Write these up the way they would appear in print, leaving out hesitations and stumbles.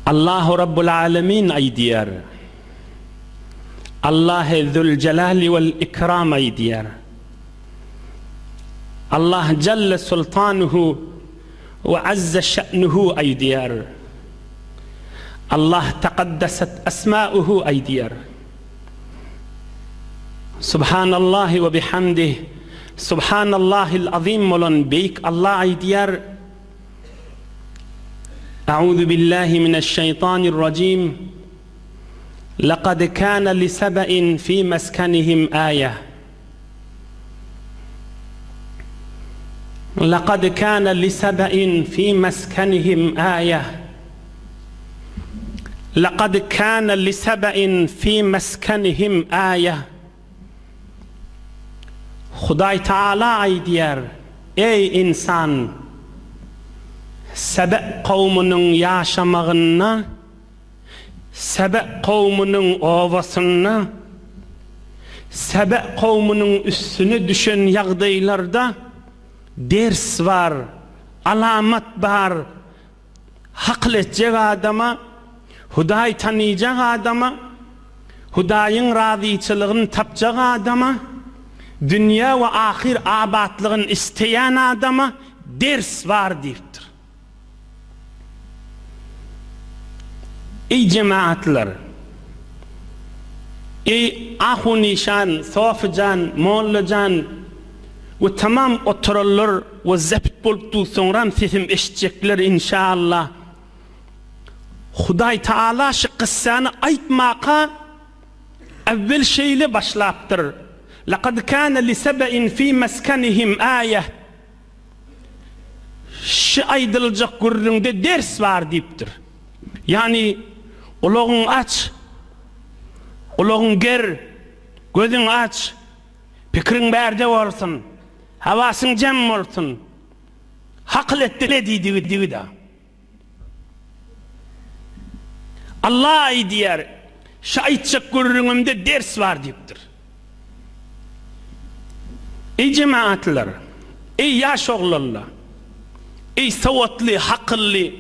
Allahu Rabbul Alemin ay diyar. Allah-ı Zülcelali vel İkram ay diyar. Allah Celle Sultanuhu ve Azze Şe'nuhu ay diyar. Allah tekaddeset esma'uhu ay diyar. Subhanallah ve bihamdih. Subhanallahil azim olan beyik Allah ay diyar. Euzu billahi mineşşeytanirracim. Laqad kana li seb'in fi meskenihim ayeh. Laqad kana li seb'in fi meskenihim ayeh. Laqad kana li seb'in fi meskenihim ayeh. Huday Teala ay diyar, ey insan, Sebe kavmunun yaşamağına, Sebe kavmunun ovasına, Sebe kavmunun üstüne düşen yağdaylarda ders var, alamat var. Hakledecek adama, Huday tanıyacak adama, Hudayın razıçılığını tapacak adama, dünya ve ahir abatlığın isteyen adama ders var deyiptir. Ey cemaatler, ey ahu nişan, sofican, mollacan ve tamam otururlar ve zept buldu sonra sesim eşecekler inşallah. Huday Teala şu kıssanı aytmaka evvel şeyle başlattır. لقد كان لسبأ في مسكنهم آية. Şu aydılacak gurrunda ders var deyiptir. Yani ulağın aç, ulağın ger, gözün aç, fikrin berde olsun, havasın cem olsun. Hakletti ne deydi da. Allah ay diyar, şu aytacak gurrunda ders var deyiptir. Ey cemaatler, ey yaş oğullar, ey savatlı, hakıllı,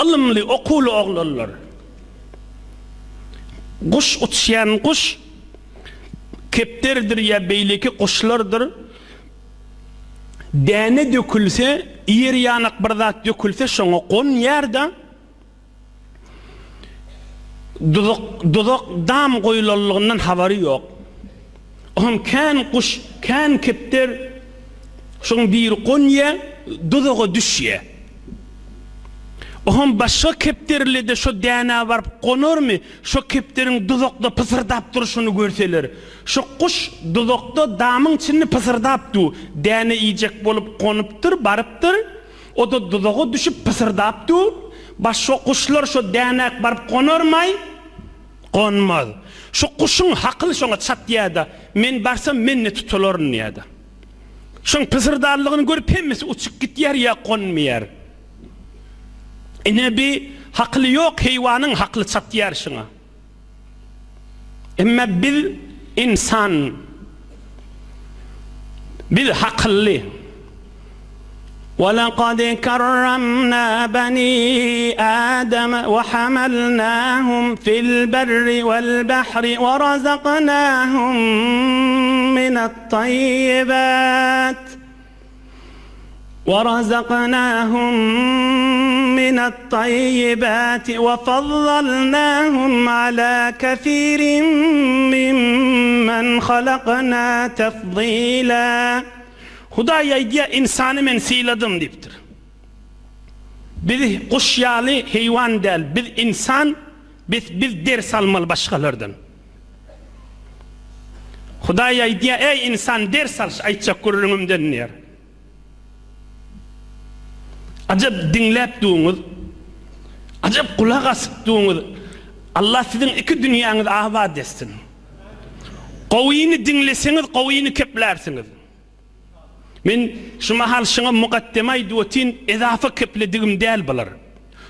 ılımlı, okulu oğullar. Kuş uçayan kuş, kepterdir ya beyleki kuşlardır. Dene dökülse, yer yanak bir zat dökülse, şuna kon yerde, duduk dam koyulalığından havari yok. Oğlum kan kuş, kan kepter, şun bir konya, duduğa düşüye. Oğlum başka kepterli de şu dana var konur mu? Şu kepterin dudukta pısırdap duruşunu görseler. Şu kuş dudukta damın içini pısırdap du. Dana yiyecek bolup konuptur, barıptır. O da duduğa düşüp pısırdap du. Başka kuşlar şu dana barıp konurmay, konmaz. Şu kuşun haklı şuna çat yada. Men barsam men ne tutulurun yada. Şun pısırdarlığını görüp hemmesi uçup git yer ya konmayar. Nebi haklı yok, hayvanın haklı çat yer şuna. Ama bir insan, bir haklı. وَلَقَدْ كَرَّمْنَا بَنِي آدَمَ وَحَمَلْنَاهُمْ فِي الْبَرِّ وَالْبَحْرِ وَرَزَقْنَاهُمْ مِنَ الطَّيِّبَاتِ وَفَضَّلْنَاهُمْ عَلَى كَثِيرٍ مِّمَّنْ خَلَقْنَا تَفْضِيلًا. Huday diye insanı men sıyladım deyiptir. Bir kuş yalı hayvan değil, bir insan, biz ders almalı başkalardan. Huday diye ey insan ders al, aytacak gururumdan yer. Acaba dinlepduğunuz, acaba kulak asıpduğunuz, Allah sizin iki dünyanız ahvat etsin. Kaviyini dinlesiniz, kaviyini keplersiniz. Men şu mahal şuna mukaddemay duatin edafa keplediğim değil balar.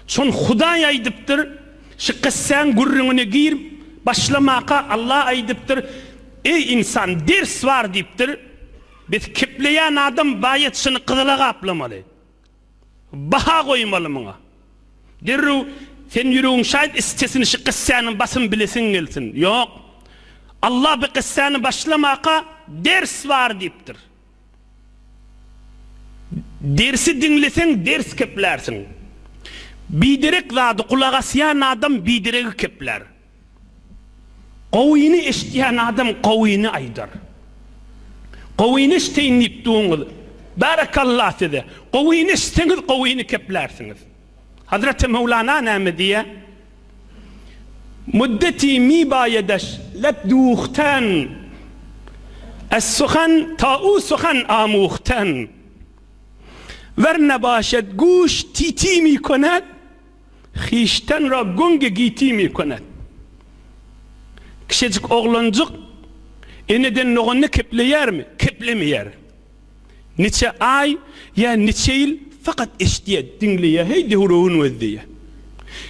Son Huday aydıptır, şu kıssan gurrunu gir, başlamaka Allah aydıptır, ey insan ders var deyiptir, biz kepleyen adam bayet şunu kızılağa aplamalı. Baha koymalı bana. Derru sen yüreğin şayet istesin şu kıssanın basın bilesin gelsin. Yok. Allah bir kıssanı başlamaka ders var deyiptir. Dersi dinlesen ders keplersin. Bidirek zadı kulak asyan adam bidirek kepler. Qawini iştiyan adam qawini aydar. Qawini işteyin niptuğunuz. Barakallah size. Qawini işteniz qawini keplersiniz. Hazreti Mevlana Namediye muddeti mi bayedeş lebduğtan es-suhan ta'u suhan amuhtan verne başet guş titi mi konet khişten ra gunge giti mi konet. Kişicik oğlancık eneden noğunu kepleyer mi? Keplemeyer. Niçe ay ya niçe yıl fakat iştiye dinleye heydi huruğun vezdiye.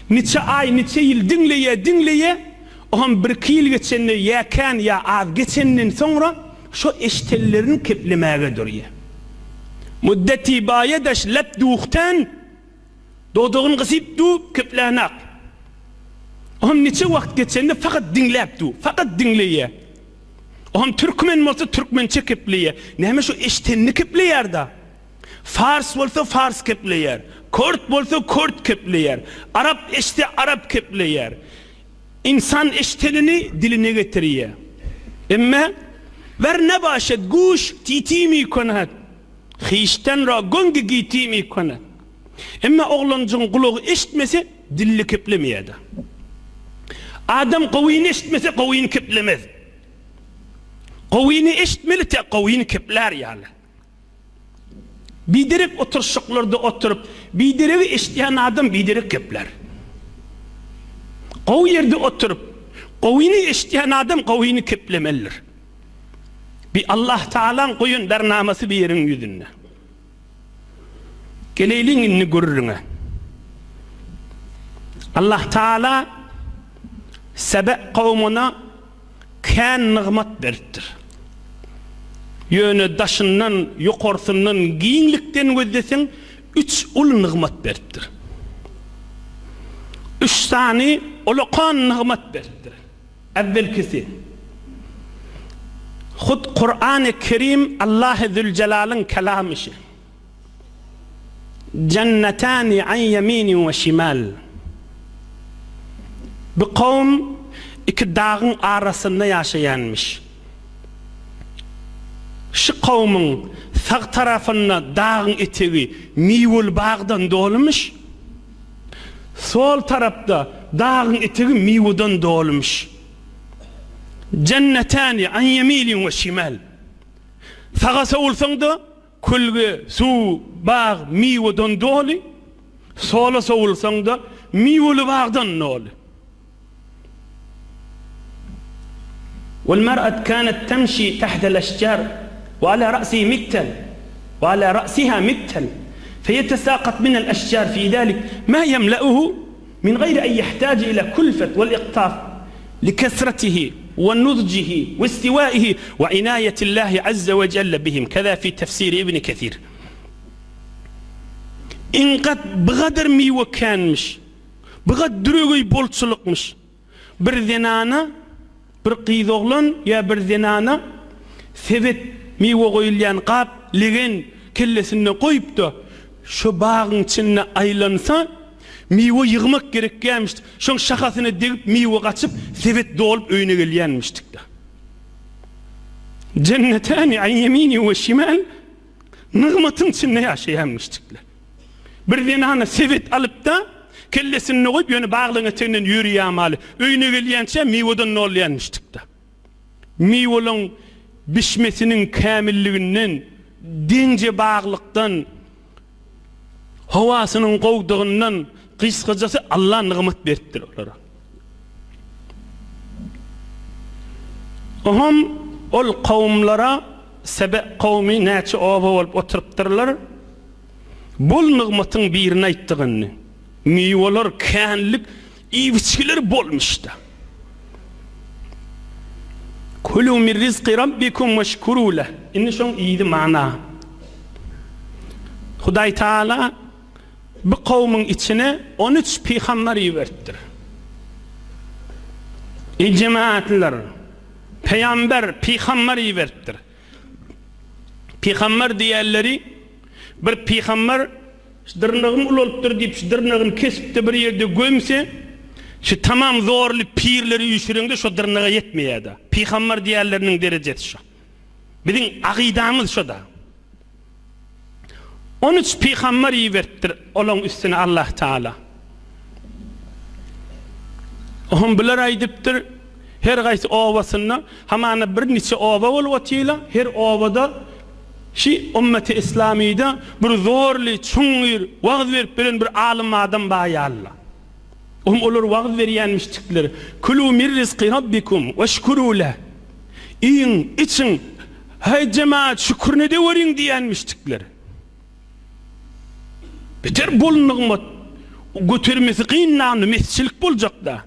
Niçe ay niçe yıl dinleye oğun bir yıl geçenle ya kan ya az geçenden sonra şu iştellerin keplemeye duruyor. Muddeti bayedeş lebduğtan doğduğun kısip du keplanak. Oğun niçe vakt geçende fakat dinleyip du, fakat dinleye. Oğun Türkmen olsa Türkmençe kepleye. Neyme şu iştenini kepleyer da. Fars olsa Fars kepleyer. Kurt olsa Kurt kepleyer. Arap işte Arap kepleyer. İnsan iştenini diline getiriyor. Emme ver ne başet guş titi mi konat. Khişten ra gongi giti mi konat. Emme oğlancın kulağı işitmese dilli keplemeye da. Adam qawini işitmese qawini keplemez. Qawini işitmeli te qawini kepler yani. Bidirek oturuşuklarda oturup bidirek işleyen adam bidirek kepler. Qaw yerde oturup qawini işleyen adam qawini keplemelidir. Bir Allah Teala'nın koyun bernamesi bir yerin yüzünde. Geleylin inni görürüne. Allah Teala Sebe kavmuna kan nığmat beriptir. Yönü daşından, yukarısından, giyinlikten gözlesen 3 ul nığmat beriptir. 3 tane ulukan nığmat beriptir. Evvelkisi Hud Kur'an-ı Kerim Allah-u Zülcelal'ın kelamı işi. Cennetani an yemini ve şimal. Bir kavm iki dağın arasında yaşayanmış. Şu kavmin sağ tarafında dağın eteği meyveli bağdan dolmuş. Sol tarafta dağın eteği meyveden dolmuş. Cennetani an yemini ve şimal. Sağa savulsan da kulge, su, bağ, meyveden dolu. Sola savulsan da meyveli bağdan dolu. والمرأة كانت تمشي تحت الأشجار وعلى رأسها متل فيتساقط من الأشجار في ذلك ما يملأه من غير أن يحتاج إلى كلفة والإقطاف لكثرته ونضجه واستوائه وعناية الله عز وجل بهم كذا في تفسير ابن كثير إن قد بغدر مي وكانمش بغدر بولتسلقمش برذنانا bir qıyız oğlan ya bir zinana sebet miwe koyulyan qap ligen kellesine koyup da şu bağın içine aylansa miwe yığmak gerekkenmiş. Şoň şakasını degip miwe kaçıp sebet dolup öýüne gelýänmişdik da. Cennetani an yemini ve şimal nığmatın içinde yaşayanmıştıklar. Bir zinana sebet alıp da kellesini koyup yönü bağlığın eteğinden yürüyamalı. Öýüne gelýänçe miweden nolýanmışdyk da. Miwelin bişmesinin kamilliginden, dince bağlyktan, hawasynyň gowdugundan kysgajasy Allah nygmat beripdir olara. Oham ol kavmlara Sebe kavmi näçe oba bolup oturypdyrlar. Bol nygmatyň birini aýtdygyny. Miweler kanlik iwiçkiler bolmuşda. Kulu min rizqi rabbikum veşkuru leh. İnne şoň iyidi mana. Hudaý Taala bu kavmin içine 13 peygamber yiverttir. Cemaatler, peygamber, peygamber yiverttir. Peygamber diğerleri bir peygamber dırnağım uloluptur deyip dırnağını kesip de bir yerde gömse şu tamam zorlu pirleri yüşürüngde şu dırnağa yetmeyedi. Peygamber diğerlerinin derecesi şu. Bizim akidamız şu da. 13 peygamber yiverttir olan üstüne Allah Teala. Ohun biler aydiptir her gaysi ovasına hamana bir neçe ova olvatıyla her ovada ümmeti İslami'de bir zorlu, çuңur, vağız verip bilen bir alim adam bayalla. Olur vağız veriyenmiştikleri. Kulu min rizqi rabbikum veşkuru leh. İyin, için, hay cemaat şükrüne de verin diyenmiştikleri. Beter bol nıgmat, götürmesi kıyınlanı mesçilik bolacak da.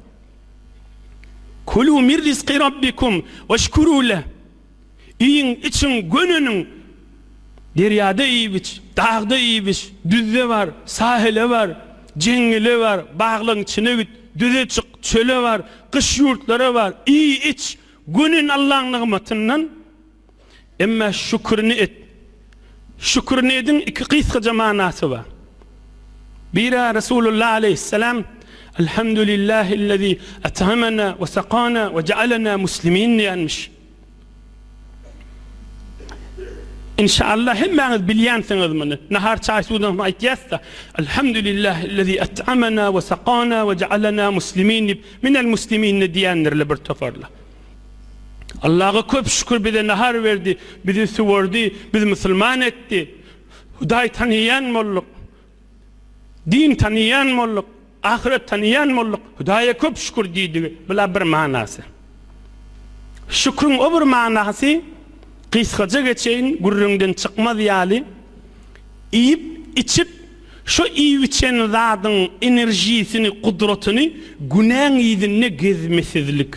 Kulu min rizqi rabbikum veşkuru leh. İyin, için, gönünün deryada iyi biç, dağda iyi biç, düzde var, sahile var, cengile var, bağlığın içine git, düze çık, çöle var, kış yurtları var, iyi iç, günün Allah'ın nıgmatından emma şükrünü et. Şükrünü edin iki kıyskaca manası var. Bira Resulullah aleyhisselam elhamdülillahillezî ethamena ve sakana ve cealena muslimin diyenmiş. İnşallah hemmeniz bilyansınız bunu. Nahar çay sudan aytiyasta elhamdülillahillezî et'amena ve sakana ve cealena muslimin minel muslimin diyenlerle bir toparla. Allah'a köp şükür bize nahar verdi, bizi süverdi, bizi Müslüman etti. Huday tanıyan molluk, din tanıyan molluk, ahiret tanıyan molluk. Hudaya köp şükür deydi. Bila bir manası. Şükrün o bir manası kıyskaca geçeyin, gurründen çıkmaz yali, yiyip, içip, şu iyi içen zadın enerjisini, kudretini, günahın yiyidinine gezmesizlik.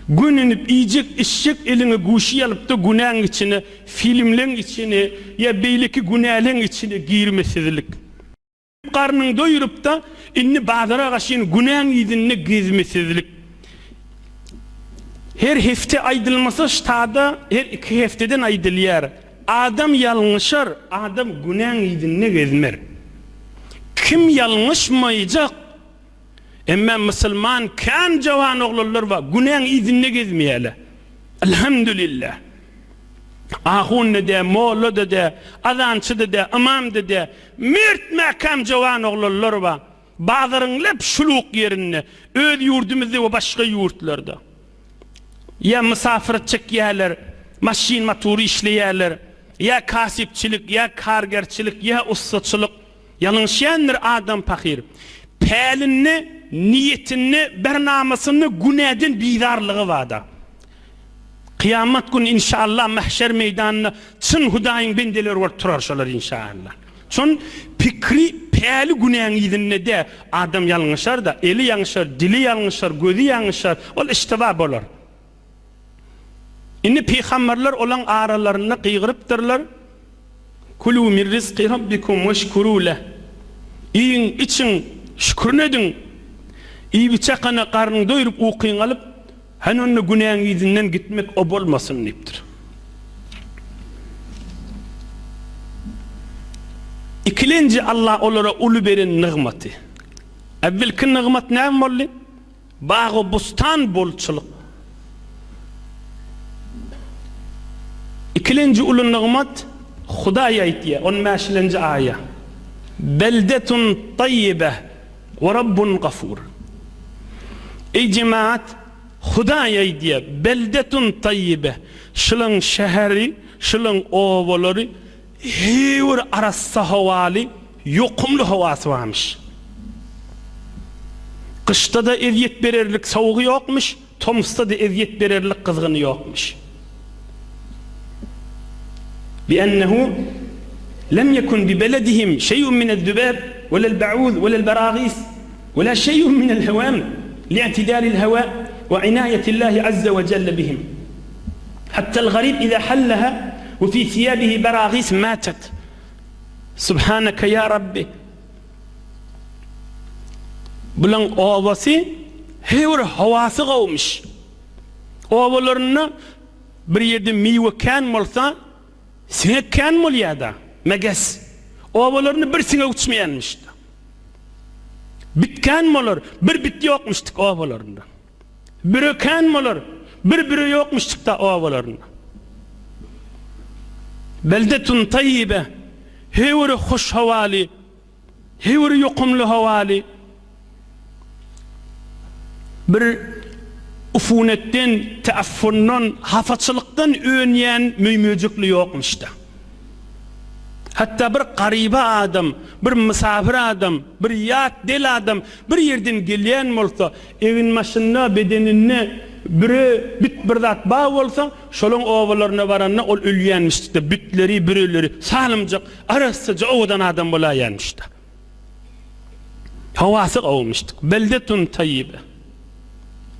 Gününüp, yiyecek, içecek, eline guşi alıp da günahın içine, filmlerin içine, ya beyleki günahların içine girmesizlik. Karnını doyurup da, inni bazara kaşıyın, günahın yiyidinine gezmesizlik. Her hefte aydılmasa ştada her iki hefteden aydılıyar. Adam yanlışar, adam günahın yiyidinine gezmer. Kim yanlışmayacak? Emme Müslüman kan cavan oğullar var, günahın yiyidinine gezmeyeli. Elhamdülillah. Ahun de, moğlu de, azançı de, imam de, mert makam cavan oğullar var. Bazıların lep şuluk yerine, öz yurdumuzda ve başka yurtlarda. Ya misafir çekýärler, maşin motoru işleýärler, ya kasipçilik, ya kargerçilik, ya ustaçylyk, ýalňşýandyr adam pakir. Pälinni, niýetini, bernamasyny günäden bidarlygy wada. Kıyamet günü inşallah mahşer meydanına çyn Hudaýyň bendeleri bolup turarşalar inşallah. Çün pikri päli günäň ýerinde de adam ýalňşar da, eli ýalňşar, dili ýalňşar, gözü ýalňşar, ol iştiba bolar. İnni peygamberler olan aralarına kıygırıptırlar. Kulu min rizqi rabbikum veşkuru leh. İyin için şükrün edin. İyi bir çakana karnını doyurup okuyun alıp hanonne günahın izinden gitmek o bolmasın deyiptir. İkilinci Allah olara ulu berin nığmatı. Evvelki nığmat ne molli? Bağı bustan bolçuluk. İkilinci ulu nığmat Hudaya aytiye, on meşilinci aya. Beldetun tayyibe ve Rabbun gafur. Ey cemaat, Hudaya aytiye, beldetun tayyibe. Şılın şehri, şılın ovaları, hevur arassa havali, yokumlu havası varmış. Kışta da eziyet bererlik soğuğu yokmuş, tomsta da eziyet bererlik kızgını yokmuş. بأنه لم يكن ببلدهم شيء من الذباب ولا البعوض ولا البراغيث ولا شيء من الهوام لاعتدال الهواء وعناية الله عز وجل بهم حتى الغريب إذا حلها وفي ثيابه براغيث ماتت سبحانك يا ربي Bulan obası hevr havası qawmış. Obalarını bir yerde meyve kan bolsa, sinek kan bolýada. Meges. Obalarını bir sinek uçmayanmış. Bitken bolar, bir bit yokmuştuk obalarında. Bir kan bolar, bir yokmuştuk da obalarında. Beldetun tayyibe, hevr hoş havali, hevr yokumlu havali. Bir ufunetten, teaffundan, hafatçılıktan öğünyen müymücükli yokmuş da. Hatta bir gariba adam, bir misafir adam, bir yat del adam, bir yerden gelyen bolsa, evin maşynna, bedenine biri bit bir zat bağ bolsa, şolun ovalarına baranna ol ölýänmişdi. Bütleri, birileri, salımjak, arasıca owadan adam bolaýanmışdy. Hawasy gawmuşdyk. Beldetun tayyibe.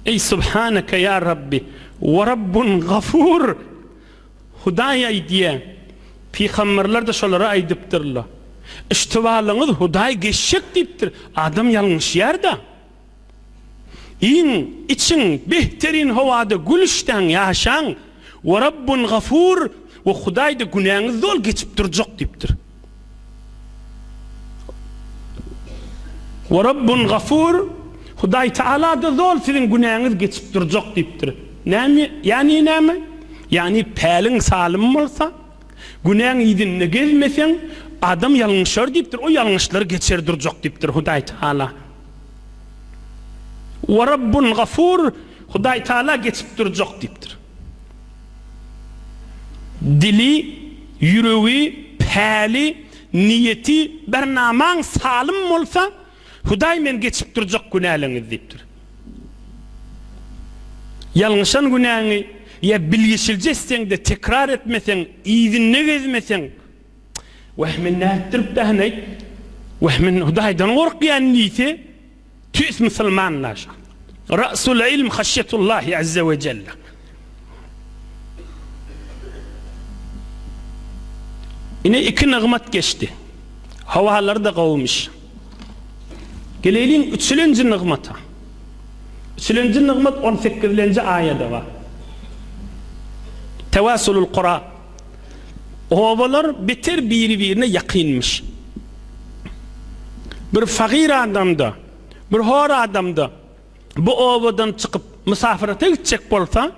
Ey subhaneke ya Rabbi ve Rabbun gafur. Hudaya diye Peygamberler de şolara aýdypdyrlar. İştibalyňyz Hudaý geçşek diýipdir. Adam ýalňyş ýerde. İçin behterin howada gülüşden ýaşaň. Ve Rabbun gafur ve Hudaý da günahyňyz dol geçip durjak diýipdir. Ve Rabbun gafur Hudaý Taala da zol sizin günahyňyz geçip durjak diýipdir. Näme? Ýani näme? Ýani päliň salym bolsa, günahyň ýedinne gezmeseň, adam ýalňyşar diýipdir. O ýalňyşlary geçer durjak diýipdir Hudaý Taala. Ve Rabbun gafur Hudaý Taala geçip durjak diýipdir. Dili, ýüregi, päli, niyeti, bernamaň salym bolsa, Hudaý men geçip durjak günahlarınız diýipdir. Ýalňyşan günahını ya bilgiçiljeseň de tekrar etmeseň, ýedinne gezmeseň, wahmin nätirip dahnay, wahmin Hudaýdan gorkýan diýse, tüs musulmanlar. Rasul ilm haşyetullahi azza ve celle. Ine iki nigmat geçti. Hawalar da gawmış. Gelelin üçüncü nigmata. Üçüncü nigmat 18-nji aýada var. Tevasulul Qur'an. Ovalar beter biri-birine yakınmış. Bir fakir adamda, bir hor adamda bu ovadan çıkıp misafirete gidecek bolsa,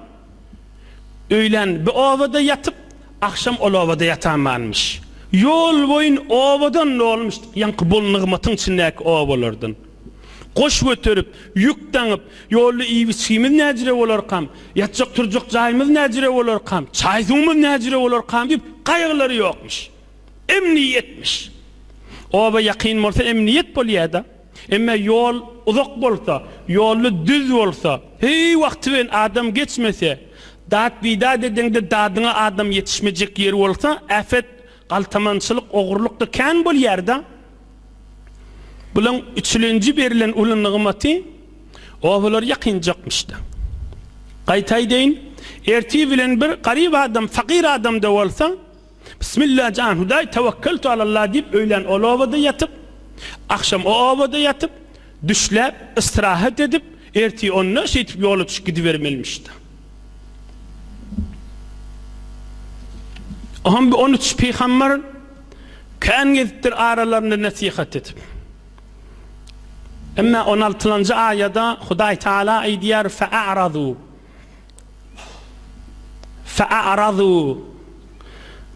öğlen bir ovada yatıp, akşam o ovada yatamanmış. Yol boyun ovadan ne olmuş? Yankı bol nigmatın içindeki ovalardan. Koş götürüp, yüklenip, yolu iyi biçimiz necire olur kam, yatacak turacak cayımız necire olur kam, çayduğumuz necire olur kam deyip kaygıları yokmuş. Emniyetmiş. Ova yakin olsa emniyet bolýada. Ama yol uzak bolsa, yolu düz bolsa, hey vakti ben adam geçmese, dat bida dedende dadyna adam yetişmeyecek yer olsa, afet, qaltamançılık, oğurluk da kan bolýarda. Bulan üçüncü berilen ulun nigmaty ovalar yakınjakmışdy. Gaýtaý deyin, erti bilen bir garip adam, fakir adam da bolsa, bismillah can Hudaý tawakkaltu alallah diýip öýlen o ovada yatıp, akşam o ovada yatıp, düşläp, istirahat edip, erti onna şeýtip ýola çykyp gidivermelmişdi. Aham 13 peygamber kan gezdir aralarında nasihat edip. Ama 16-njy aýada Hudaý Taala aýdýar fa'aradu.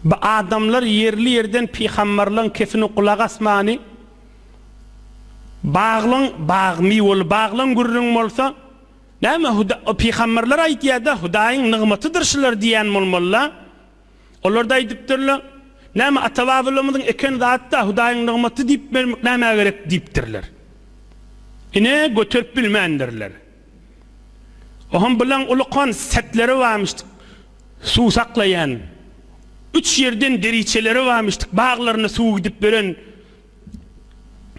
Bu adamlar yerli yerden peygamberlerin kefini kulak asmany bağmy ol bağlan gurrun bolsa, näme peygamberler aýdýarda Hudaýyň nigmatydyr şular diýen bolmaly. Olar da aýdypdyrlar, näme atawabylymyzyň eken zatda Hudaýyň nigmaty diýip bermek näme gerek diýipdirler. Ine götürüp bilmendirler. Oham bilen ulukan setleri varmıştık. Su saklayan. 3 yerden deriçeleri varmıştık. Bağlarına su gidip veren.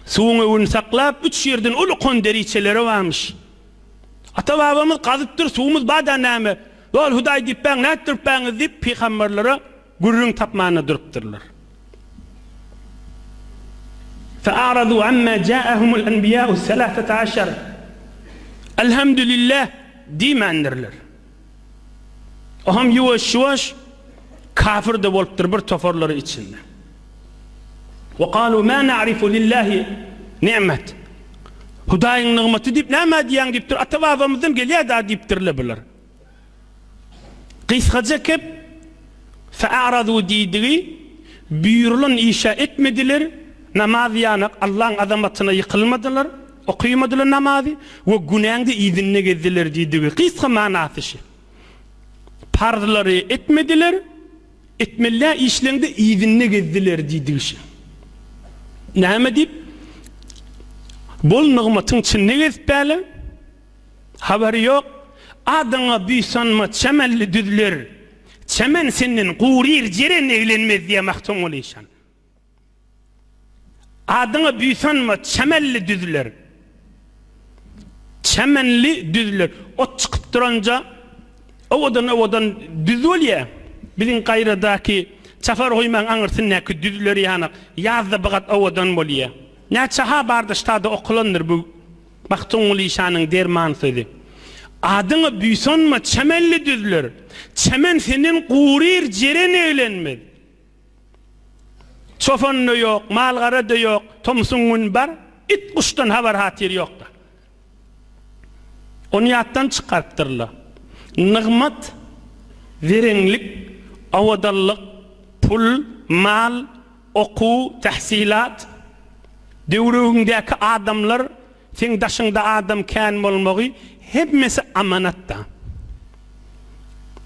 Suğun övünü saklap 3 yerden ulukan deriçeleri varmış. Ata babamız kazıptır suğumuz bada näme. Ol Hudaý diýip ben nätdirip ben diýip peygamberlere gurrun tapmany durupdyrlar. فأعرضوا عما جاءهم الأنبياء 13. Elhamdülillah diýmändirler. Oham ýuwaş-ýuwaş kafir de bolupdyr bir toforlary içinde. وقالوا ما نعرف لله نعمت. Hudaýyň nygmaty diýip näme diýen diýipdir. Atababamyzdan gelýär da diýipdirler bular. Kıskaca kep fa'aradu diýdigi buyurulan işe etmediler. Namaz ýanyk Allah'ın azamatyna ýykylmadylar, okuýmadylar namazy we günäňde izinne gezdiler diýdigi. Kıska manasy şu. Pardlary etmediler, etmelle işlerinde izinne gezdiler diýdigi şu. Näme diýip bol nygmatyň içinde gezip bäle habary ýok. Adyňa büýsanma çemelli düzler. Çemen senden gurir jeren eglenmez diye mahtum olýşan. Adyňa büýsanma çemelli düzler. Çemenli düzler. Ot çykyp duranja owadan düz bolýar. Biziň gaýradaki çafar hoýman aňyrsyn näki düzleri ýanyk ýazda bagat owadan bolýar. Näçe ha barda ştada okulandyr bu mahtum olýşanyň dermansydy. Adyňa büýsanma çemelli düzler. Çemen senden gurir jeren eglenmez. Çofan da yok, malgara da yok, tomsuňun bar, it kuştan habar hatyr ýokda. Onu ýatdan çykartdyrlar. Nygmat, verenlik, awadallyk, pul, mal, oku, tahsilat, döwrüňdäki adamlar, sen daşyňda adam kän bolmagy hepmesi amanatda.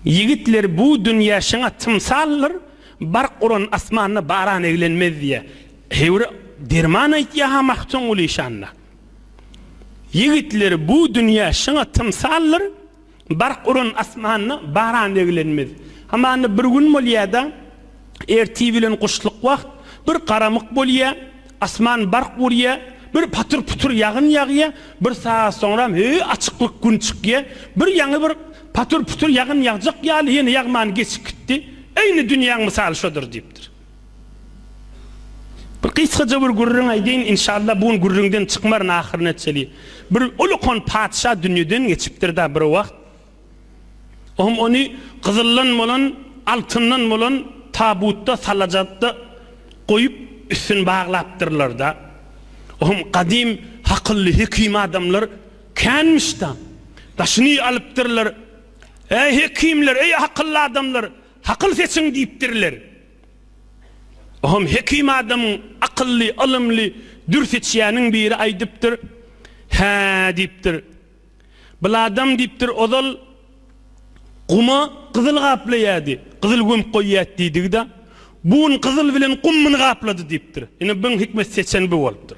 Yigitler bu dünýäşiňe tymsallar, bark uran asmanyna baran eglenmez diye. Hewre derman aýtýa ha mahtum olýşanlar. Yigitler bu dünýäşiňe tymsallar, bark uran asmanyna baran eglenmez. Hamany bir gün bolýada erti bilen kuşluk wagt bir qaramyk bolýa, asman bark bolýa, bir patır putur yağın yağıya, bir saat sonra açıklık gün çıkıya, bir yanı bir patır putur yağın yağacak yağlı yine yağman geçip gitti. Aynı dünyanın misali şudur deyiptir. Bir kısaca bir gurrun aydın inşallah buun gurrundan çıkmarın ahirine çeli. Bir ulukon padişah dünyadan geçiptir da bir vakt. Onu kızıllan molan, altından molan tabutta, salacatta koyup üstün bağlaptırlar da. Ohum kadim hakıllı hekim adamlar kenmişten taşını alıptırlar. Ey hekimler, ey hakıllı adamlar, hakıl seçin deyiptirler. Ohum hekim adamın akıllı, alımlı, dürfetçiyanın biri aydıptır. Ha deyiptir. Bil adam deyiptir, odal kuma kızıl kaplayadi, kızıl göm koyuyat deydik da. Buun kızıl bilen kummun kapladı deyiptir. Yine ben hikmet seçen bu oluptur.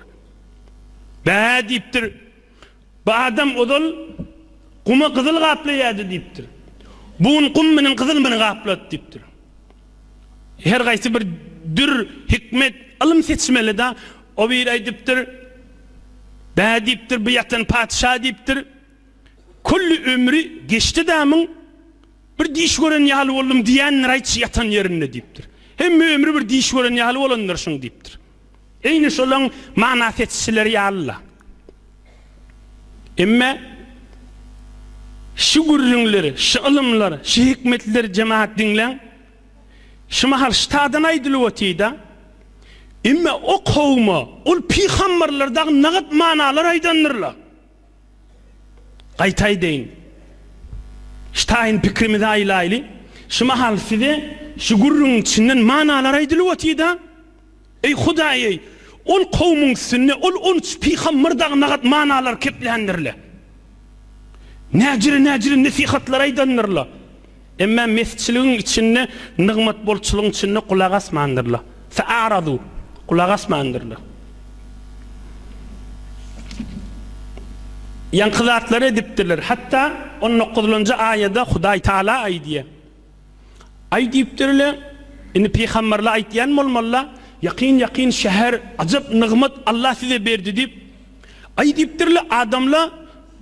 Ba deyiptir. Bu adam odal kuma kızıl kaplayadi deyiptir. Buun kummunun kızıl bini kapladı deyiptir. Her gaysi bir dür hikmet alım seçmeli da o bir aydıptır. Ba deyiptir, bu yatan padişah deyiptir. Kulli ömrü geçti damın bir diş gören yalı oldum diyenler ayçı yatan yerinde deyiptir. Hem ömrü bir diş gören yalı olanlar şun deyiptir. Eyni şolan mana seçicileri ya Allah. Emme şu gurrunları, şu ılımları, şu hikmetleri cemaat dinlen, şu mahal ştadan aydılı otiyda, emme o kovma, ol peygamberlerden nağıt manalar aydanırlar. Qaytay deyin. Ştahin pikrimiz aylaylı, şu mahal size şu gurrun içinden manalar aydılı otiyda, ey Hudaýy, ol kowmuň sünne, ol 13 peygamberden nağat manalar keplendirle. Näjiri nasihatlar aýdanyrlar. Emma mesçiligiň içinde, nygmat bolçulugyň içinde kulak asmandyrlar. Fa'aradu, kulak asmandyrlar. Yankılatlar edipdirler. Hatta 19. ayada Hudaý Taala aýdýar. Aýdypdirler, indi peygamberler aýtýan bolmalylar. Yakin şehir acayip nıgmat Allah size verdi deyip ay deyiptirler adamla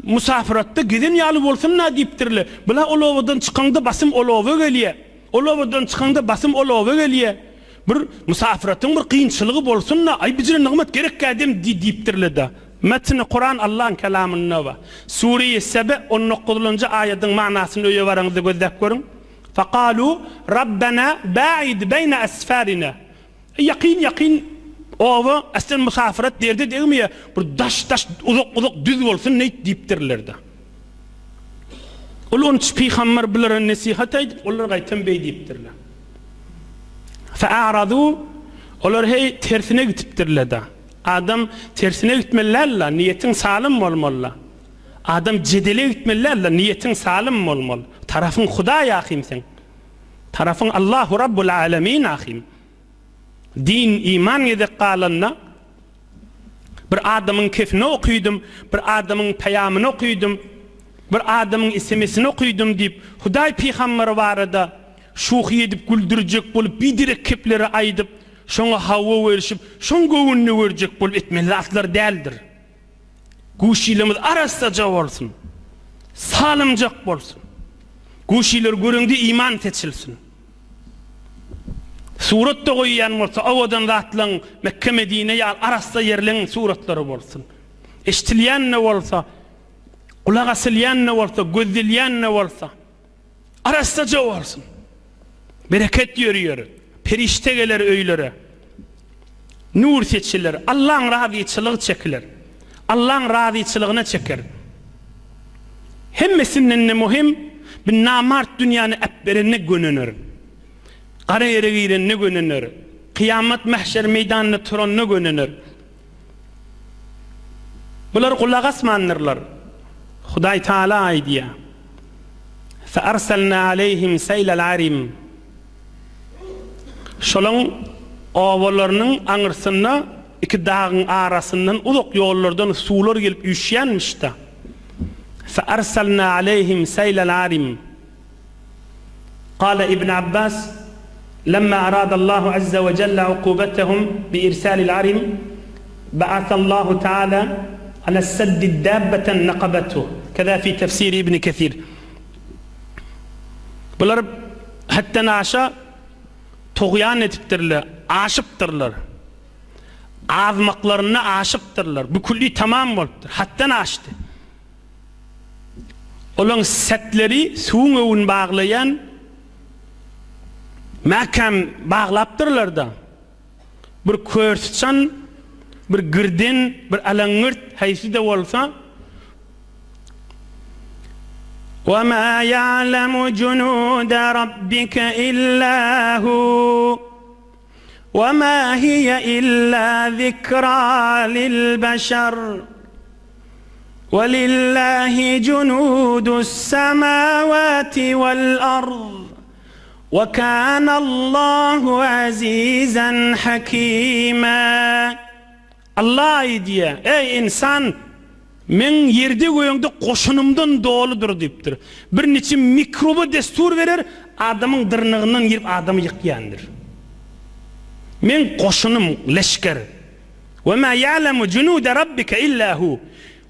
musafiratta giden yalı olsun ne deyiptirler. Bula olovadan çıkanda basım olova geliye. Olovadan çıkanda basım olova geliye. bir musafiratın bir kıyınçılığı bolsun da ay bizire nigmet gerek gadem diýipdirler da. Metni Kur'an Allah'ın kelamına va. Sure-i Sebe 19. ayetin manasyny öýe baraňyzy gözläp görüň. Faqalu Rabbana ba'id beyne asfarina. Yaqin owa aslan musafirat derdi diými? Bir daş uzak düz bolsun ne diýipdirler da. Ulun peygamber bilen nasihat edip olar gaýtan bey diýipdirler. Fa'aradu olar hey tersine gitipdirler da. Adam tersine gitmelerle niyetin salim bolmaly. Adam jedele gitmelerle niyetin salim bolmaly. Tarafın Huda yaqim sen. Tarafın Allahu Rabbul Alamin ahim. Din iman edip qalanna bir adamın kefini okuydum, bir adamın peyamını okuydum, bir adamın ismini okuydum deyip Huday peygamber barada şuhi edip güldürecek bolup bir direk kepleri aydıp şoňa hawa berişip şoň gowunny berjek bolup etmeli atlar däldir. Guşilimiz arasaca bolsun. Salimjak bolsun. Guşiler görüňdi iman seçilsin. Suratda goýýan bolsa awadan zatlaň Mekke Medine ýa arasda yerleň suratlary bolsun. Eştilýän ne bolsa, kulak asylýan ne bolsa, gözlilýän ne bolsa arasaca bolsun. Bereket ýörýär. Perişte geler öýlere. Nur seçiler. Allah'ın razyçylygy çekiler. Allah'ın razyçylygyna çeker. Hemmesinden ne muhim bir namart dünýäni äpberine gönenir. Qara ýere girenine gönenir. Kıyamet mahşer meýdanyna turanyna gönenir. Bular kulak asmanyrlar. Hudaý Taala aýdýa. Fa arsalna aleyhim seylal arim. Şolaň owalarnyň aňyrsyna iki dağın arasından uzak yollardan sular gelip üşýänmişdi. Fa arsalna aleyhim seylal arim. Qala İbn Abbas لما أراد الله عز وجل عقوبتهم بإرسال العرم بعث الله تعالى على السد الدابة نقبته كذا في تفسير ابن كثير. Bular hatta naşa toğyan etipdirler, aşıptırlar. Azmaklarına aşıptırlar. Bu kulli tamam bolupdyr. Hatta naşdy. Olaň setleri suwun öwün baglayan makam bağlaptırlar da. Bir körsçan, bir girdin, bir alaňyrt haýsy da bolsa وَمَا يَعْلَمُ جُنُودَ رَبِّكَ إِلَّا هُوَ وَمَا هِيَ إِلَّا ذِكْرَى لِلْبَشَرِ وَلِلَّهِ جُنُودُ السَّمَاوَاتِ وَالْأَرْضِ وَكَانَ اللّٰهُ عَز۪يزًا حَك۪يمًا. Allah diye, ey insan, men yerde göýüňde koşunumdan doludur diýipdir. Bir neçe mikroba destur verer, adamın dırnygyndan girip adamı ýykýandyr. Men koşunum, leşker. وَمَا يَعْلَمُ جُنُودَ رَبِّكَ إِلَّا هُوَ.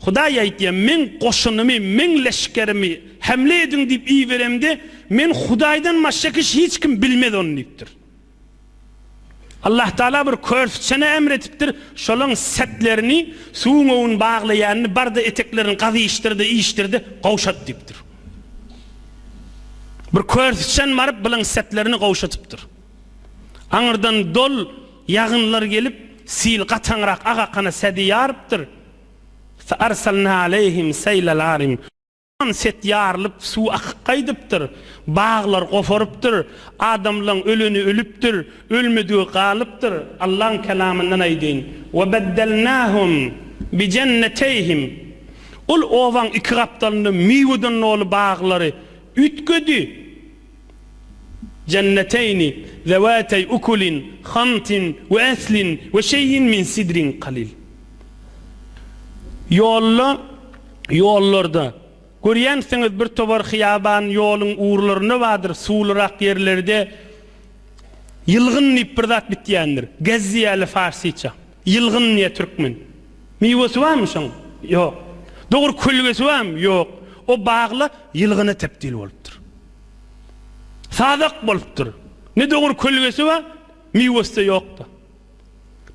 Hudaý aýtdy, men koşunumy, men leşkerimi hemle edin diýip iý beremdi. Men Hudaýdan başga hiç kim bilmez onu diýipdir. Allah Taala bir körsçene emretipdir. Şolaň setlerini suwun öwün baglaýanyny barda eteklerini gazyşdyrdy, iýişdirdi, gowşat diýipdir. Bir körsçen barıp bilen setlerini gowşatypdyr. Aňyrdan dol ýagynlar gelip sil gatanrak agakana sedi ýarypdyr. Fa arsalna aleyhim seylal arim. Set yarılıp su akaydıptır, bağlar qoforypdyr, adamlaň öleni ölüpdir, ölmediği qalypdyr. Allah'ın kelamından aýdyn. Ve beddelnahum bi cenneteyhim. Ol owan iki gapdalyny miweden ol bağlary ütgedi. Cenneteyni zawatay ukulin, khamtin ve aslin ve şeyin min sidrin qalil. Yollarda görýänsiňiz bir tobar hyýaban ýoluň uğurlaryny bardyr, suwlarak ýerlerde ýylgyn diýip bir zat bitýändir. Gezziýäli farsça. Ýylgyn diýe türkmen. Miwesi barmy şoň? Ýok. Dogry kölgesi barmy? Ýok. O bagly ýylgyna tepdil bolupdyr. Sadak bolupdyr. Ne dogry kölgesi bar? meyvesi yoktu.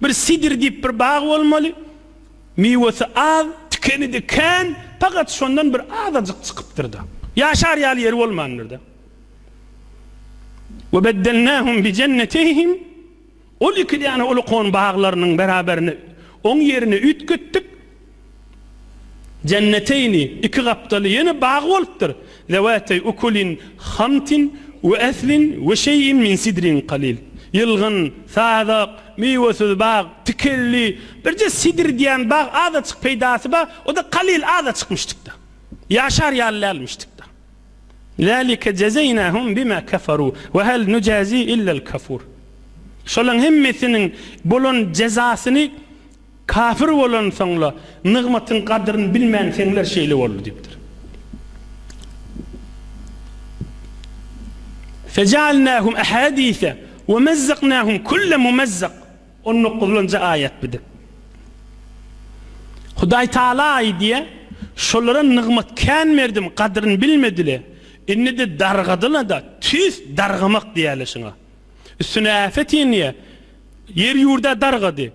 Bir sidir deyip bir bağ olmalı, meyvesi az, tikeni de kan, fakat şondan bir azıcık çıkıptırdı. Yaşar yali yeri olmanırdı. Ve beddelnahum bi cennetihim, ol ikili yani uluqon bağlarının beraberine, on yerine ütküttük, cenneteyni, iki kaptalı yeni bağ oluptur. Zevatey ukulin hamtin ve eslin ve şeyin min sidrin qalil. Yılgın, sadak, meyvesiz bağ, tikelli, birce sidir diyen bağ azıcık peydası bağ, o da qalil azıcık çıkmıştık da. Yaşar yalli almıştık da. Zalike cezeynahum bima kafaru ve hel nucazi illa'l kafur. Şolan hemmesinin bolon cezasını kafir olan sonra nıgmatın kadrini bilmeyen senler şeyli olur deyiptir. Fecealnahum ahadise ve mezzaknahum kulle mumezzak. 19. ayet bidi. Huday Teala diye şolara nıgmat kan verdim kadrini bilmediler. İnne de dargadılar da tüs dargamak diyeli şuna. Üstüne afet yeniye yer yurda dargadı.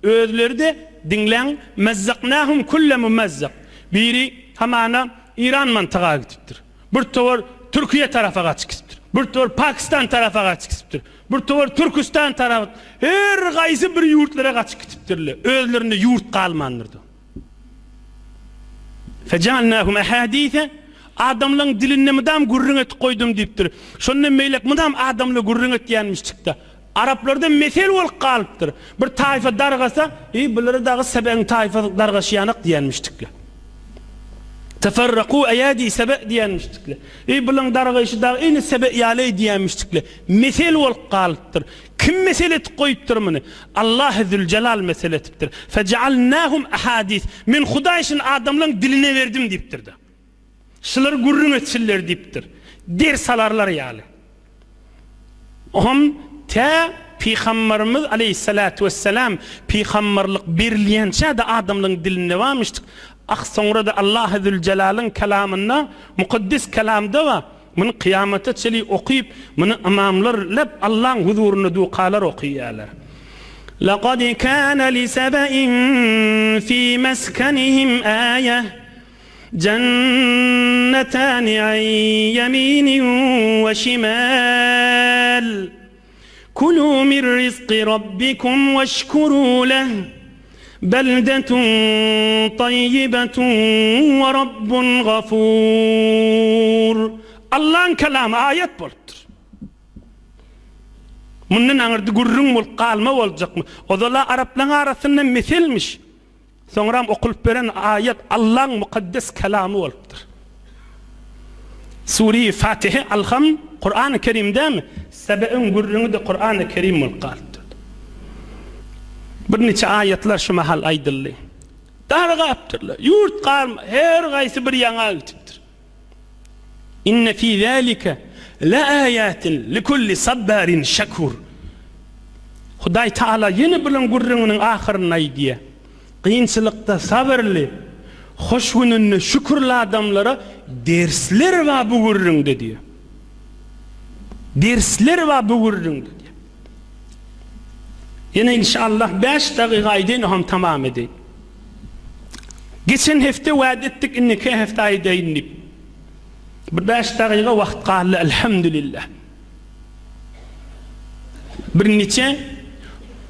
Özleri de dinlen mezzaknahum kulle mumezzak. Biri hamana İran mantığa gittir. Bir tavır Türkiye tarafa kaçıktır. Bir tavır Pakistan tarafa kaçıktır. Bir tavır Türkistan tarafı. Her gaysi bir yurtlara kaçıktırlar. Özlerinde yurt kalmanırdı. Fecealnahum ahadise, adamların diline mıdam gurrun et koydum deyiptir. Şondan meylek mıdam adamla gurrun et diyenmiştik da. Araplarda mesel ol kalıptır. Bir tayfa dargasa, bunları dağı seben tayfa dargaşıyanık diyenmiştikler. Teferraku ayadi sebe diyenmiştikler. Bunların dargaşı dağı yine sebe iyaley diyenmiştikler. Mesel ol kalıptır. Kim meselet koyuptur bunu? Allah Zülcelal meseletiptir. Fecealnahum ahadis. Min Hudayşın adamların diline verdim deyiptir de. Şıları gurrun etsinler deyiptir. Der salarlar yali. Ohum ta Peygamberimiz aleyhissalatu vesselam peygamberlik birliyençe de adamların diline varmıştık. Sonra da Allah Zülcelal'ın kelamında, mukaddes kelamda var. Bunu kıyamete çeli okuyup, bunu imamlar hep Allah'ın huzurunu duqalar okuyorlar. لَقَدْ كَانَ لِسَبَئٍ فِي مَسْكَنِهِمْ آيَةٌ جَنَّتَانِ عَنْ يَمِينٍ وَشِمَالٍ كُلُوا مِنْ رِزْقِ رَبِّكُمْ وَاشْكُرُوا لَهُ بَلْدَةٌ طَيِّبَةٌ وَرَبٌّ غَفُورٌ. Allah'ın kelamı ayet boluptur. Bunun anırdı gurrun bol kalma olacak mı? O da Arapların arasında meselmiş. Sonra okulup veren ayet Allah'ın mukaddes kelamı oluptur. Sure-i Fatiha Alham Kur'an-ı Kerim'de mi? Sebe'in gurrunu da Kur'an-ı Kerim ol kalıptır. Bir neçe ayetler şu mahal aydıllı. Darga yaptırlar. Yurt kalma. Her gaysi bir yana ütüptür. İnne fî zâlike la âyâtin likulli sabbarin şekur. Huday Teala yeni bilen gurrunun ahirine diye. Kıyınçılıkta sabırlı, hoşgününü şükürlü adamlara dersler var bu gurrunda diyor. Dersler var bu gurrunda diyor. Yine inşallah 5 dakikaydı ham tamam edeyim. Geçen hafta vaat ettik inneke haftayı deyinip. 5 dakika vakt kaldı elhamdülillah. Bir neçe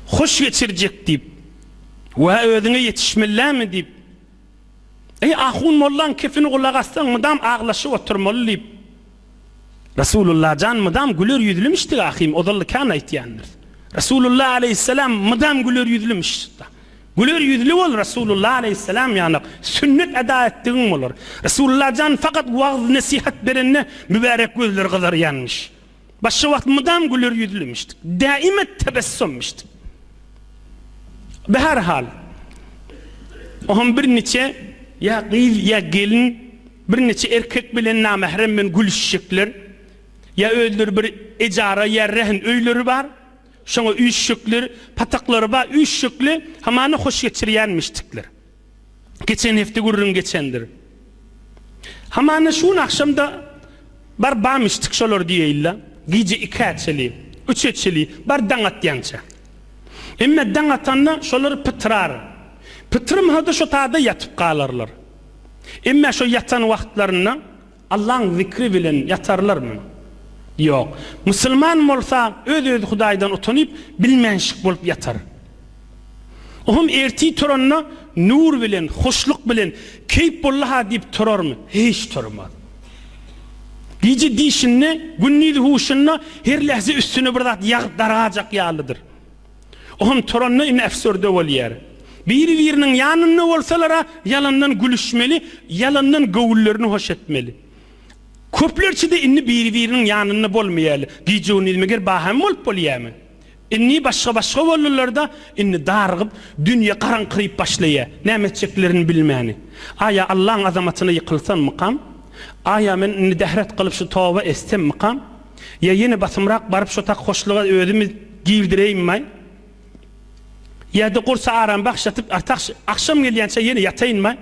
hoş geçirecek deyip ve özüne yetişmeler mi deyip ahun mollan kefini kulak aslan mıdam ağlaşı oturmalı deyip Resulullah can mıdam gülür yüzlümişti ahim odallı kana itiyandır. Resulullah aleyhisselam mıdam gülür yüzlümişti. Gülür yüzlü ol Resulullah aleyhisselam yani sünnet eda ettiğin olur. Resulullah can fakat vaaz nasihat verenine mübarek gözler kadar yanmış. Başka vakit mıdam gülür yüzlümiştik. Daimet tebessümmiştik. Be her hal ohun bir neçe ya kıyıl ya gelin bir neçe erkek bilen namahremmen gülüşecekler ya öldür bir ecara ya rehn öylürü var şuna üşükler patakları var üşükler hamanı hoş geçiriyenmiştikler geçen hafta gurrun geçendir hamanı şun akşamda barbamıştık şolar diye illa gece 2 açeli Üç etçili, bar dangat diyança. Emme dangatanna şoları pıtırar. Pıtırmada şu taada yatıp kalarlar. Emme şu yatan vaktlarına Allah'ın zikri bilen yatarlar mı? Yok. Müslüman olsa öz Hudaydan utanıp bilmenşik bolup yatar. Ohum erti turanna nur bilen, hoşluk bilen, keyip bollaha deyip turar mı? Hiç turmaz. Gece dişinne, günnidi huşunna her lehze üstüne bir daracak yağlıdır. Ohum turanna in efsörde ol yer. Birinin yanında olsalara yalandan gülüşmeli, yalandan gavullarını hoş etmeli. Köplerçi de inni birinin yanında bolmayalı. Gece onu ilmeger baham olup bolyamı. İnni başka olurlarda inni dargıp dünya karanqırıp başlaya. Nämetçeklerini bilmeni. Aya Allah'ın azamatına yıkılsan mıqam? Aya men inni dehret kılıp şu tova estem mıqam? Ya yine basımrak barıp şu tak hoşluğa ödümü girdireyim may? Ya da kursa aram bakşatıp akşam geliyense yine yatayın may?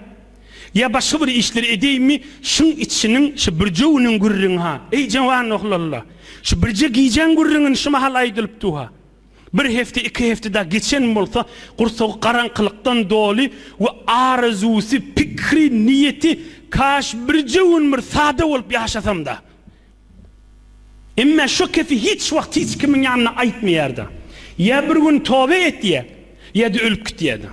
Ya başka bir işleri edeyim mi? Şun içinin şu birceğinin gürrün ha. Ey cevan oğlallah. Şu birce giyeceğin gürrünün şu mahal aydılıp tuha. Bir hefte, iki hefte daha geçen olsa kursa karanlıktan dolu ve arzusu, fikri, niyeti kaş birceğin bir sade olup yaşasam da. Ama şu kefi hiç vakti hiç kimin yanına aytmayardı. Ya bir gün tövbe et diye ya da ölüp diyedi.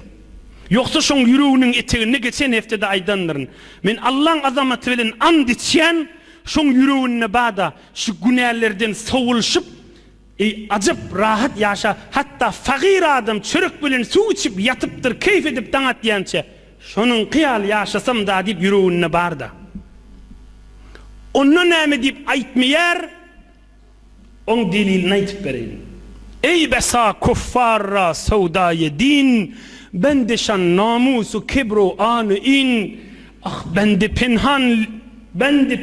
Yoksa şun yüreğinin eteğini geçen heftede aydanların. Men Allah'ın azamatı bilen and içen şun yüreğine bağda şu günahlardan savuluşup acıp rahat yaşa. Hatta fakir adam çörük bilen su içip yatıptır, keyif edip danat diyençe. Şunun kıyal yaşasam da deyip yüreğine bağda. Onu neyme deyip aytmayar, onun delilini aytıp vereyim. Ey besa kuffarra sevdayı din, bende şan namusu kibru anı in. Ah bende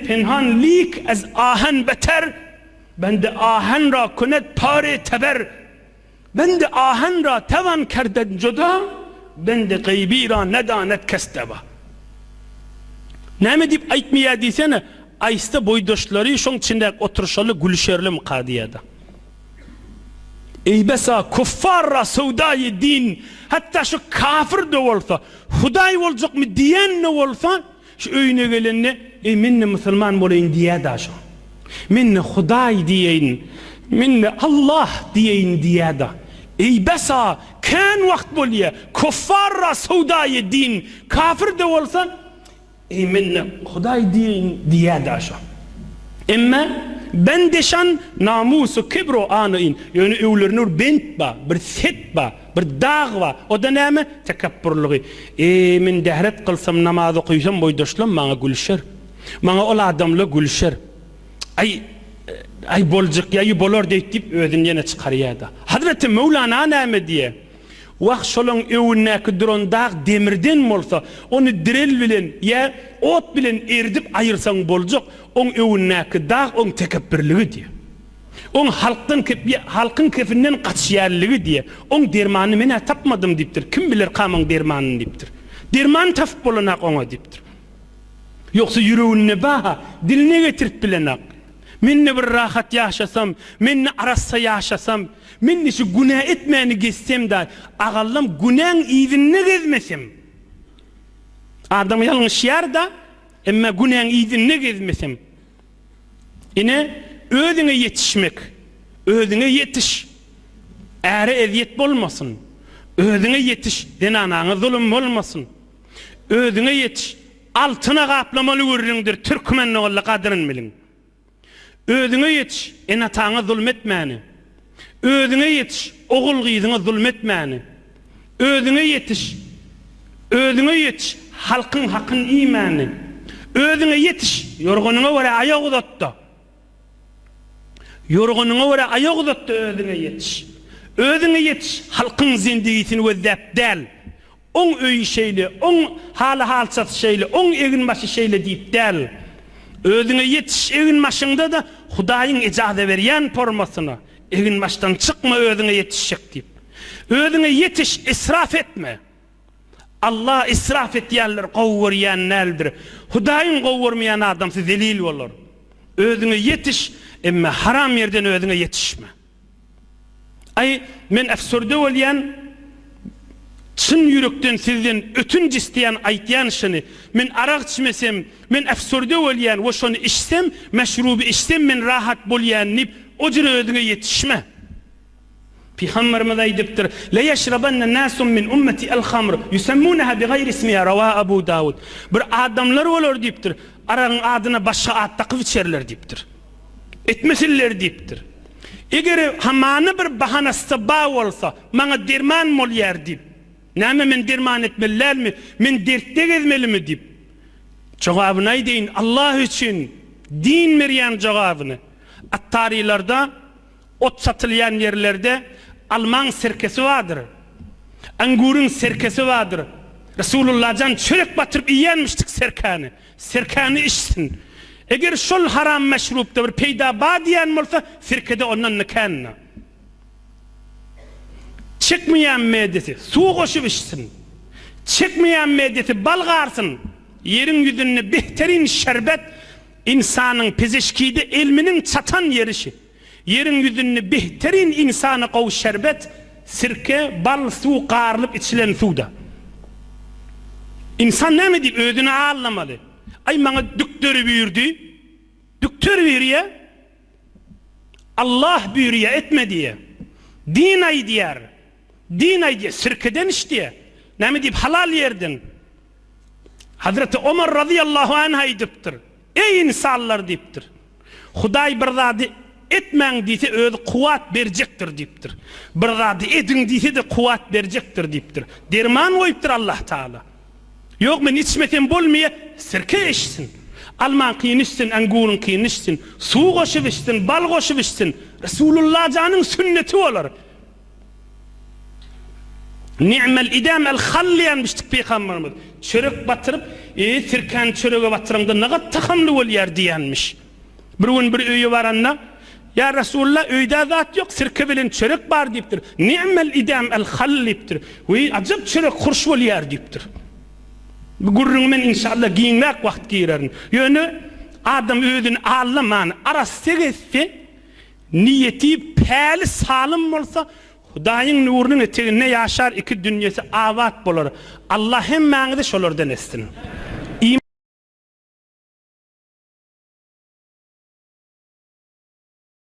pinhanlik az ahen beter. Bende ahen ra kunet pare teber. Bende ahen ra tevan kerden cuda. Bende gaybi ra nedanet kesteba. Neyme deyip aytmaya diysene, aysta boydaşları şun içinde oturuşalı gülüşerli mukadiyada. Ey besa kuffarra sevdayı din, hatta şu kafir de olsa, Huday olacak mı diyen ne olsa, şu öyüne gelenine, minne Müslüman olayın diye da şu. Minne Huday diyeyin, minne Allah diyeyin diye da. Ey besa, kan vakt bolye, kuffarra sevdayı din, kafir de olsa, minne Huday diyeyin diye da şu. Ama ben deşan namusu kibro anı in. Yani evlerinur bent ba, bir set ba, bir dağ ba. O da neyme? Tekabburluğu. Min dehret kılsam namazı kıysam boydaşlam bana gülüşer. Bana ol adamla gülüşer. Ay bolcuk ya bolor deyip ödün yine çıkarıya da. Hazreti Mevlana neyme diye. Vaq şolun evünnäki duran dağ demirden molsa, onu direl bilen ya ot bilen erdip ayırsan bolcak, on evünnäki dağ on tekebbirligi diye. On halkın kefinden kaçıyarligi diye. On dermanı mene tapmadım diptir. Kim bilir kamın dermanını diptir. Derman tafıp bolanak ona diptir. Yoksa yüreğine baha, diline getirip bilenak. Minne bir rahat yaşasam, minne arassa yaşasam, minne şu günah etmeyeni geçsem de ağallam günahın izinini gezmesem. Adam yanlış yer da, ama günahın izinini gezmesem. Yine özüne yetişmek, özüne yetiş. Eğer eziyet olmasın, özüne yetiş, denanana zulüm olmasın. Özüne yetiş, altına kaplamalı vururundur, Türkmenli oğlu kadırın bilin. Özüne yetiş, enatana zulmetmeyeni. Özüne yetiş, oğul gıydına zulmetmeyeni. Özüne yetiş, halkın hakkın imani. Özüne yetiş, yorgununa vere ayak uzattı. Yorgununa vere ayak uzattı özüne yetiş. Özüne yetiş, halkın zindigisini vezzep del. On öy şeyle, on halı halsat şeyle, on egin başı şeyle deyip del. Özüne yetiş, egin başında da Hudayın icazı veriyen pormasına. Egin baştan çıkma özüne yetişecek deyip. Özüne yetiş, israf etme. Allah israf et yerler, kovvuryan neldir. Hudayın kovvurmayan adam zelil olur. Özüne yetiş, ama haram yerden özüne yetişme. Ay men afsurde bolýan çyn ýürekden sizden ötünç isteýän aýtýan şunu men araq içmesem men afsurde bolýan we şonu içsem meşruby içsem men rahat bolýan dip o jere özüňe ýetişme. Peygamberimiz aýdypdyr: "La yashrabanna nasun min ummati al-khamr yusammunaha bighayri ismiha." Rawa Abu Dawud. Bir adamlar bolar diýipdir. Aragyň adyna başga ad takyp içerler diýipdir. Etmesinler diýipdir. Eger hamany bir bahanasy ba bolsa, maňa derman bolýar diýip. Näme men derman etmelärmi? Men dertde gezmelimi diýip. Jogabyny aýdyn Allah üçin din berýän jogabyny. At-tarilarda ot satylýan ýerlerde alman serkesi vardır. Angurun serkesi vardır. Resulullah'dan çörek batırıp yiyenmiştik serkanı. Serkanı içsin. Eğer şol haram meşrupta bir peyda badiyen olsa sirkede ondan nikanına. Çıkmayan medeti su koşup içsin. Çıkmayan medeti balgarsın. Yerin yüzünü behterin şerbet insanın pezişkide ilminin çatan yerişi. Yerin yüzünü behterin insanı qaw şerbet sirke bal su qarılıp içilen suda. İnsan näme diýip özüni ağlamaly. Ay maňa düktör buyurdy. Düktör buyurýa. Allah buyurýa etme diýe. Din aýdýar. Din aýdýar sirkeden içdiýe. Näme diýip halal ýerden. Hazreti Ömer radıyallahu anh aýdypdyr. Ey insanlar diýipdir. Hudaý bir zady etmeň diýse özü kuwat berjekdir diýipdir. Bir zady edin diýse de kuwat berjekdir diýipdir. Derman goýupdyr Allah Taala. Yok men içmesem bolmaýa sirke içsin. Alman kıyın içsin, angurun kıyın içsin, su goşup içsin, bal goşup içsin. Resulullah canın sünneti olar. Ni'mel idam el halliyan biştik peygamberimiz. Çörek batırıp, sirkan çörege batıranda ne kadar takamlı bolýar diýenmiş. Bir gün bir öýe baranna, ya Resulullah öýde zat yok, sirke bilen çörek bar diýipdir. Ni'mel idam el hall diýipdir. We ajab çörek hurş bolýar diýipdir. Bu gurrunmen inşallah giyinmek vakt giyerin. Yönü adam özünü ağlaman arası geçse niyeti pəli salım olsa Hudaýyň nurunun eteginde yaşar iki dünyası avat bolar. Allah hemmäňizi şolardan etsin.